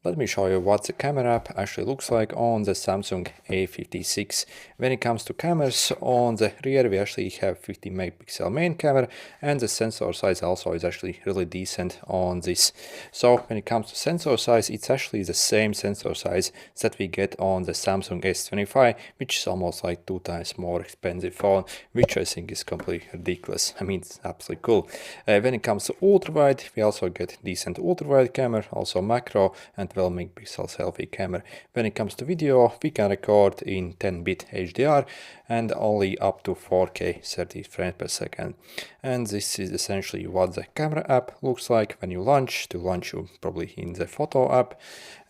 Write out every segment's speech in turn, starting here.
Let me show you what the camera app actually looks like on the Samsung A56. When it comes to cameras, on the rear we actually have 50 megapixel main camera, and the sensor size also is actually really decent on this. So when it comes to sensor size, it's actually the same sensor size that we get on the Samsung S25, which is almost like 2 times more expensive phone, which I think is completely ridiculous. I mean, it's absolutely cool. When it comes to ultra wide, we also get decent ultra wide camera, also macro and 12 megapixel selfie camera. When it comes to video, we can record in 10-bit HDR and only up to 4K 30 frames per second. And this is essentially what the camera app looks like when you launch. To launch, you probably in the photo app,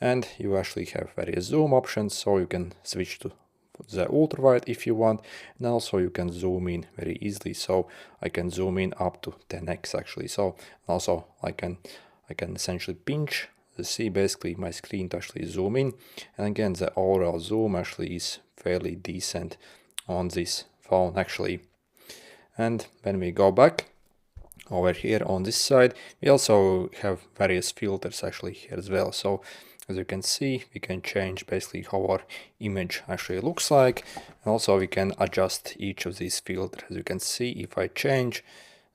and you actually have various zoom options, so you can switch to the ultra wide if you want, and also you can zoom in very easily. So I can zoom in up to 10x actually. So also I can essentially pinch see basically my screen to actually zoom in, and again the overall zoom actually is fairly decent on this phone actually. And when we go back over here on this side, we also have various filters actually here as well. So as you can see, we can change basically how our image actually looks like, and also we can adjust each of these filters. As you can see, if I change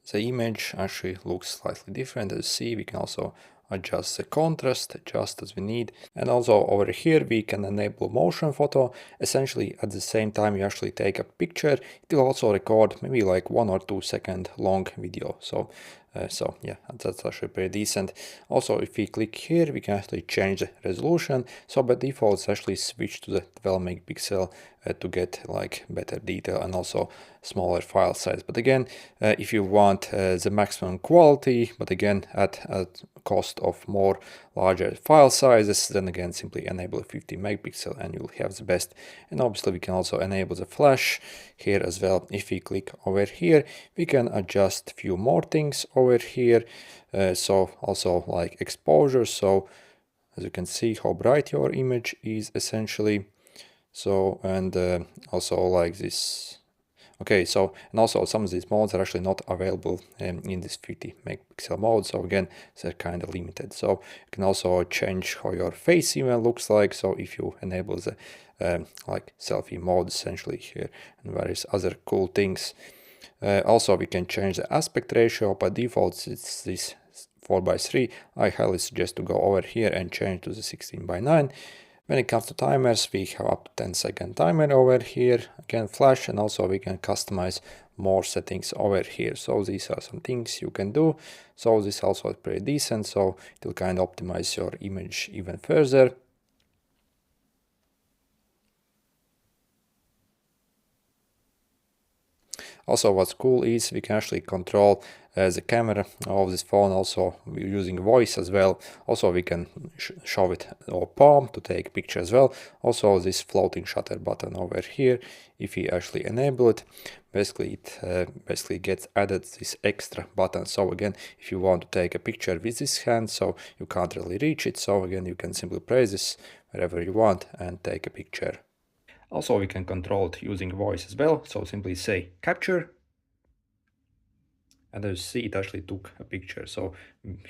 the image, actually looks slightly different. As you see, we can also adjust the contrast just as we need, and also over here we can enable motion photo. Essentially at the same time you actually take a picture, it will also record maybe like 1 or 2 second long video. So yeah, that's actually pretty decent. Also if we click here, we can actually change the resolution. So by default it's actually switched to the 12 megapixel to get like better detail and also smaller file size. But again, if you want the maximum quality, but again at cost of more larger file sizes, then again simply enable 50 megapixel and you'll have the best. And obviously we can also enable the flash here as well. If we click over here, we can adjust few more things over here. So also like exposure, so as you can see how bright your image is essentially. So and also like this. Okay, so and also some of these modes are actually not available in this 50 megapixel mode, so again they're kind of limited. So you can also change how your face even looks like. So if you enable the like selfie mode essentially here and various other cool things. Also we can change the aspect ratio. By default it's this 4:3. I highly suggest to go over here and change to the 16:9. When it comes to timers, we have up to 10-second timer over here, again flash, and also we can customize more settings over here. So these are some things you can do. So this also is pretty decent, so it will kind of optimize your image even further. Also what's cool is we can actually control the camera of this phone also using voice as well. Also we can show it our palm to take picture as well. Also this floating shutter button over here, if we actually enable it, basically it basically gets added this extra button. So again, if you want to take a picture with this hand, so you can't really reach it, so again you can simply press this wherever you want and take a picture. Also we can control it using voice as well, so simply say capture, and as you see it actually took a picture, so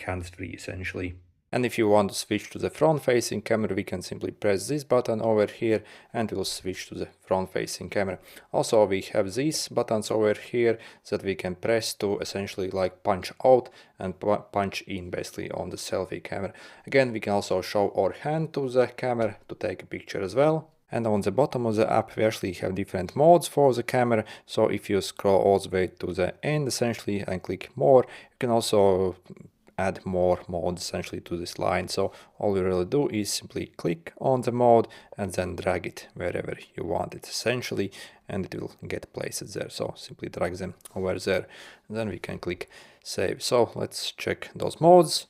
hands-free essentially. And if you want to switch to the front-facing camera, we can simply press this button over here and it will switch to the front-facing camera. Also we have these buttons over here that we can press to essentially like punch out and punch in basically on the selfie camera. Again, we can also show our hand to the camera to take a picture as well. And on the bottom of the app we actually have different modes for the camera. So if you scroll all the way to the end essentially and click more, you can also add more modes essentially to this line. So all you really do is simply click on the mode and then drag it wherever you want it essentially, and it will get placed there. So simply drag them over there and then we can click save. So let's check those modes.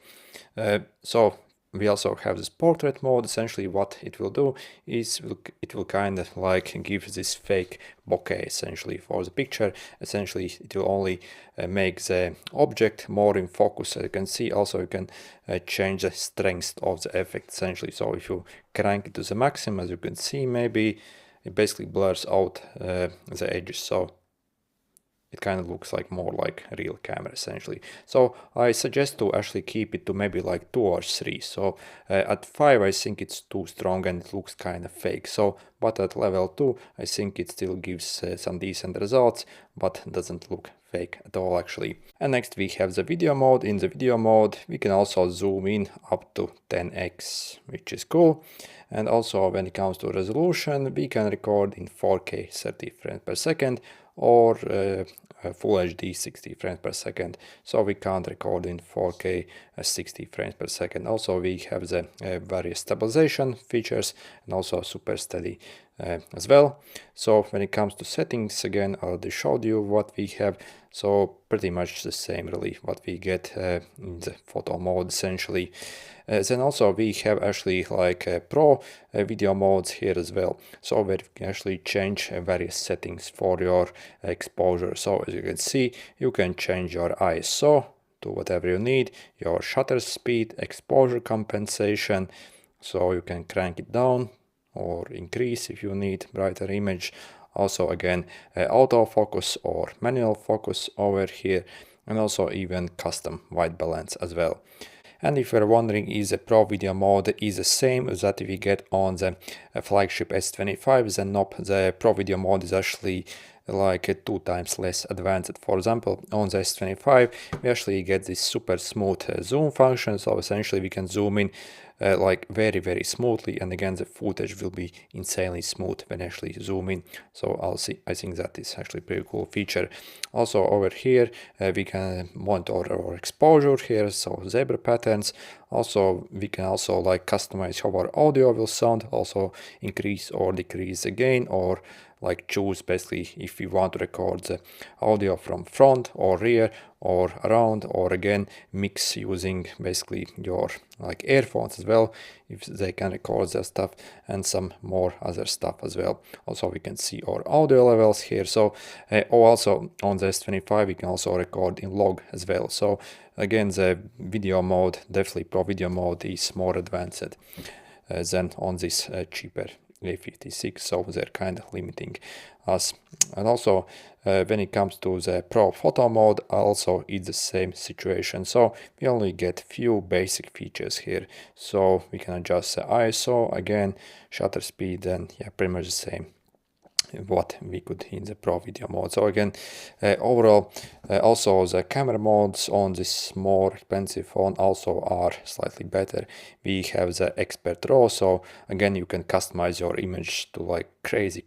So we also have this portrait mode. Essentially what it will do is it will kind of like give this fake bokeh essentially for the picture. Essentially it will only make the object more in focus. As you can see, also you can change the strength of the effect essentially. So if you crank it to the maximum, as you can see, maybe it basically blurs out the edges. So it kind of looks like more like a real camera essentially. So I suggest to actually keep it to maybe like 2 or 3. So at 5 I think it's too strong and it looks kind of fake. So but at level 2 I think it still gives some decent results, but doesn't look fake at all actually. And next we have the video mode. In the video mode we can also zoom in up to 10x, which is cool. And also when it comes to resolution, we can record in 4K 30 frames per second or Full HD 60 frames per second. So we can't record in 4K 60 frames per second. Also we have the various stabilization features and also super steady as well. So when it comes to settings, again I already showed you what we have. So pretty much the same really what we get in the photo mode essentially. Then also we have actually like pro video modes here as well. So where you can actually change various settings for your exposure. So as you can see, you can change your ISO to whatever you need, your shutter speed, exposure compensation. So you can crank it down or increase if you need brighter image. Also again autofocus or manual focus over here, and also even custom white balance as well. And if you're wondering, is the Pro Video mode is the same as that we get on the flagship S25, then nope, the Pro Video mode is actually like 2 times less advanced. For example, on the S25 we actually get this super smooth zoom function, so essentially we can zoom in like very smoothly, and again the footage will be insanely smooth when actually zoom in. So I think that is actually a pretty cool feature. Also over here we can monitor our exposure here, so zebra patterns. Also we can also like customize how our audio will sound, also increase or decrease the gain, or like choose basically if you want to record the audio from front or rear or around, or again mix using basically your like earphones as well, if they can record that stuff, and some more other stuff as well. Also we can see our audio levels here. So also on the S25 we can also record in log as well. So again the video mode, definitely Pro Video mode, is more advanced than on this cheaper A56, so they're kind of limiting us. And also when it comes to the Pro Photo mode, also it's the same situation. So we only get few basic features here. So we can adjust the ISO, again shutter speed, and yeah, pretty much the same what we could in the Pro Video mode. So again overall also the camera modes on this more expensive phone also are slightly better. We have the Expert RAW, so again you can customize your image to like crazy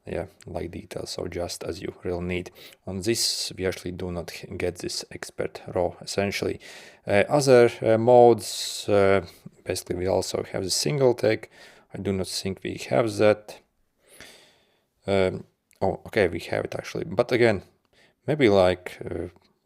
yeah, like details, so just as you really need. On this we actually do not get this Expert RAW essentially. Other modes, basically we also have the single take. I do not think we have that. Oh, okay, we have it actually, but again, maybe like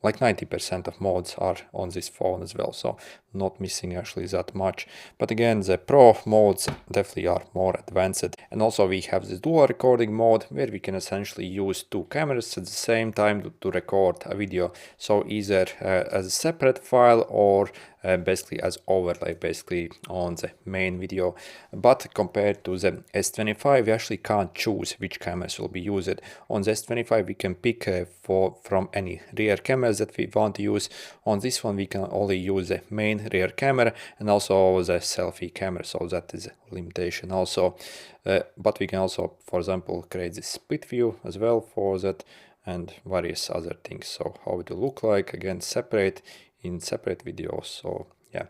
90% of modes are on this phone as well, so not missing actually that much. But again, the Pro modes definitely are more advanced. And also we have this dual recording mode, where we can essentially use 2 cameras at the same time to record a video. So either as a separate file or basically as overlay basically on the main video. But compared to the S25 we actually can't choose which cameras will be used. On the S25 we can pick from any rear cameras that we want to use. On this one we can only use the main rear camera and also the selfie camera, so that is a limitation also. But we can also, for example, create this split view as well for that, and various other things. So how it will look like, again separate in separate videos. So yeah,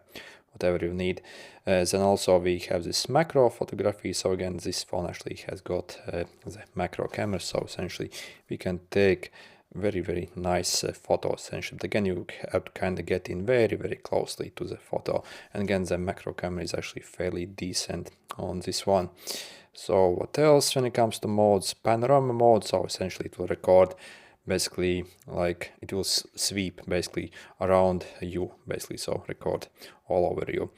whatever you need. Then also we have this macro photography. So again this phone actually has got the macro camera, so essentially we can take very nice photos essentially. But again you have to kind of get in very closely to the photo, and again the macro camera is actually fairly decent on this one. So what else when it comes to modes? Panorama mode, so essentially it will record basically like it will sweep basically around you basically, so record all over you.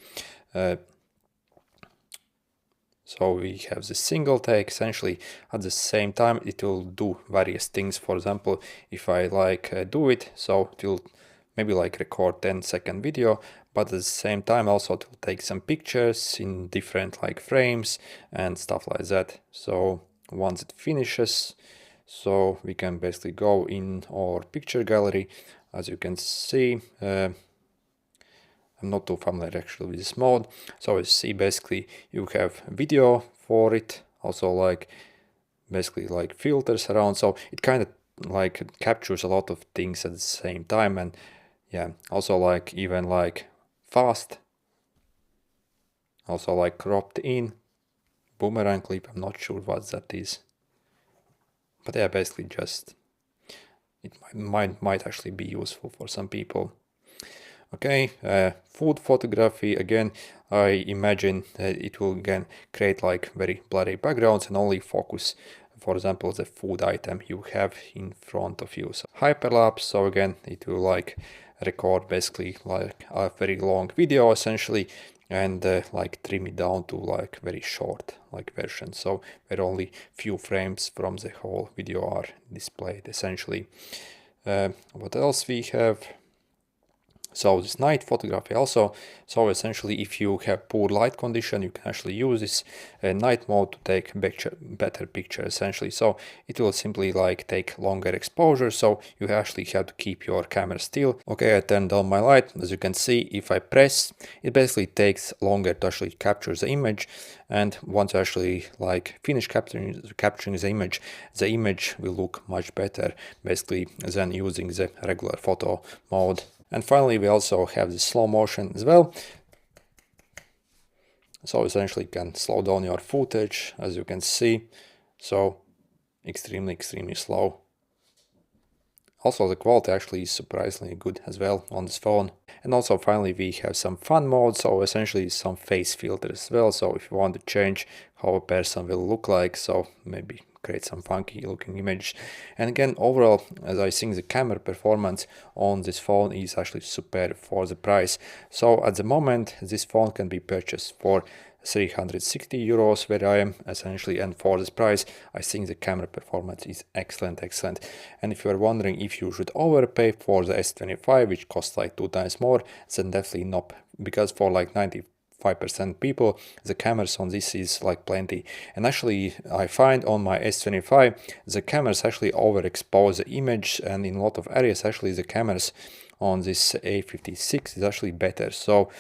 So we have the single take, essentially at the same time it will do various things. For example, if I like do it, so it will maybe like record 10-second video, but at the same time also it will take some pictures in different like frames and stuff like that. So once it finishes, So we can basically go in our picture gallery. As you can see, I'm not too familiar actually with this mode. So you see basically you have video for it, also like basically like filters around, so it kind of like captures a lot of things at the same time. And yeah, also like even like fast, also like cropped in, boomerang clip, I'm not sure what that is, but yeah, basically just it might actually be useful for some people. Okay, food photography, again, I imagine that it will again create like very blurry backgrounds and only focus, for example, the food item you have in front of you. So hyperlapse, so again, it will like record basically like a very long video essentially, and like trim it down to like very short like version, so where only few frames from the whole video are displayed essentially. What else we have? So this night photography also, so essentially if you have poor light condition, you can actually use this night mode to take better picture essentially. So it will simply like take longer exposure, so you actually have to keep your camera still. Okay, I turned down my light. As you can see, if I press, it basically takes longer to actually capture the image, and once I actually like finish capturing the image will look much better basically than using the regular photo mode. And finally, we also have the slow motion as well. So essentially you can slow down your footage, as you can see. So extremely slow. Also the quality actually is surprisingly good as well on this phone. And also finally we have some fun modes, so essentially some face filters as well. So if you want to change how a person will look like, so maybe create some funky looking image. And again, overall, as I think the camera performance on this phone is actually super for the price. So at the moment this phone can be purchased for 360 euros where I am essentially, and for this price I think the camera performance is excellent. And if you are wondering if you should overpay for the S25, which costs like 2 times more, then definitely not, because for like 95% people the cameras on this is like plenty. And actually I find on my S25 the cameras actually overexpose the image, and in a lot of areas actually the cameras on this A56 is actually better. So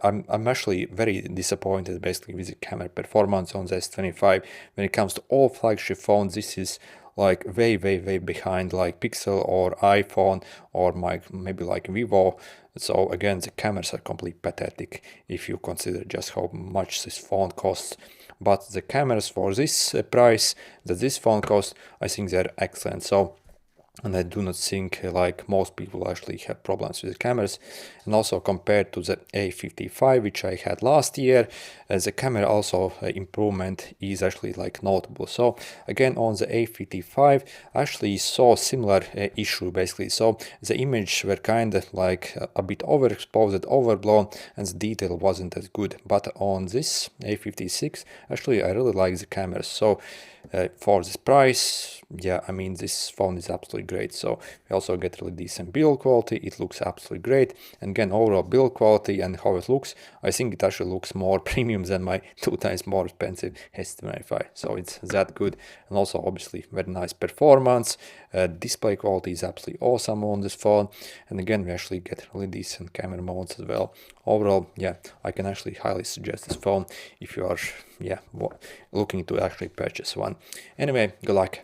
I'm actually very disappointed basically with the camera performance on the S25. When it comes to all flagship phones, this is like way behind like Pixel or iPhone or maybe like Vivo. So again, the cameras are completely pathetic if you consider just how much this phone costs. But the cameras for this price that this phone costs, I think they're excellent. So, and I do not think like most people actually have problems with the cameras. And also compared to the A55 which I had last year, the camera also improvement is actually like notable. So again on the A55 I actually saw similar issue basically. So the image were kind of like a bit overexposed, overblown, and the detail wasn't as good. But on this A56 actually I really like the cameras. So for this price, yeah, I mean this phone is absolutely great. So we also get really decent build quality, it looks absolutely great. And again, overall build quality and how it looks, I think it actually looks more premium than my 2 times more expensive S25. So it's that good. And also obviously very nice performance. Display quality is absolutely awesome on this phone. And again, we actually get really decent camera modes as well. Overall, yeah, I can actually highly suggest this phone if you are looking to actually purchase one. Anyway, good luck.